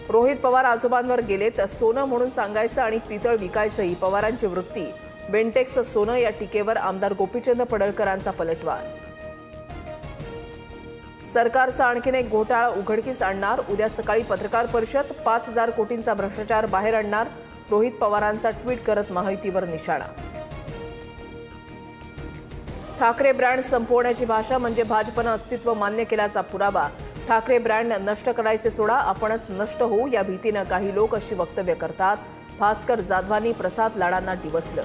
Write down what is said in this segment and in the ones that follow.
रोहित पवार आजोबांवर गेलेत, सोनं म्हणून सांगायचं आणि पितळ विकायचं ही पवारांची वृत्ती. बेंटेक्स सोनं या टीकेवर आमदार गोपीचंद पडळकरांचा पलटवार. सरकारचा आणखीन एक घोटाळा उघडकीस आणणार, उद्या सकाळी पत्रकार परिषद. 5,000 कोटींचा भ्रष्टाचार बाहेर आणणार, रोहित पवारांचा ट्विट करत महायुतीवर निशाणा. ठाकरे ब्रँड संपवण्याची भाषा म्हणजे भाजपनं अस्तित्व मान्य केल्याचा पुरावा. ठाकरे ब्रँड नष्ट करायचे सोडा, आपणच नष्ट होऊ या भीतीनं काही लोक अशी वक्तव्य करतात. भास्कर जाधवांनी प्रसाद लाडांना डिवचलं.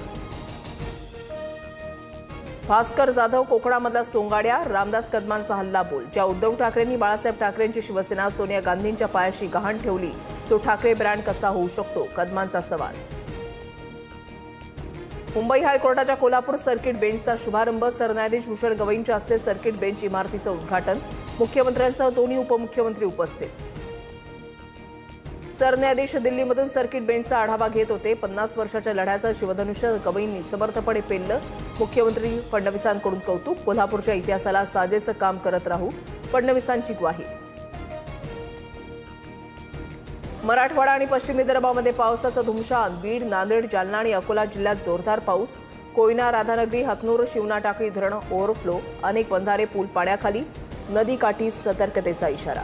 भास्कर जाधव कोकणामधला सोंगाड्या, रामदास कदमांचा हल्ला बोल. ज्या उद्धव ठाकरेंनी बाळासाहेब ठाकरेंची शिवसेना सोनिया गांधींच्या पायाशी गहाण ठेवली, तो ठाकरे ब्रँड कसा होऊ शकतो, कदमांचा सवाल. मुंबई हायकोर्टाच्या कोल्हापूर सर्किट बेंचचा शुभारंभ. सरन्यायाधीश भूषण गवईंच्या हस्ते सर्किट बेंच इमारतीचं उद्घाटन. मुख्यमंत्र्यांसह दोन्ही उपमुख्यमंत्री उपस्थित. सरन्यायाधीश दिल्लीमधून सर्किट बेंचचा आढावा घेत होते. 50 वर्षाच्या लढ्याचं शिवधनुष्य गवईंनी समर्थपणे पेललं. मुख्यमंत्री फडणवीसांकडून कौतुक. कोल्हापूरच्या इतिहासाला साजेसं काम करत राहू, फडणवीसांची ग्वाही. मराठवाडा आणि पश्चिम विदर्भामध्ये पावसाचा धुमशान. बीड, नांदेड, जालना आणि अकोला जिल्ह्यात जोरदार पाऊस. कोयना, राधानगरी, हतनूर, शिवना टाकळी धरणं ओव्हरफ्लो. अनेक बंधारे पूल पाण्याखाली. नदीकाठी सतर्कतेचा इशारा.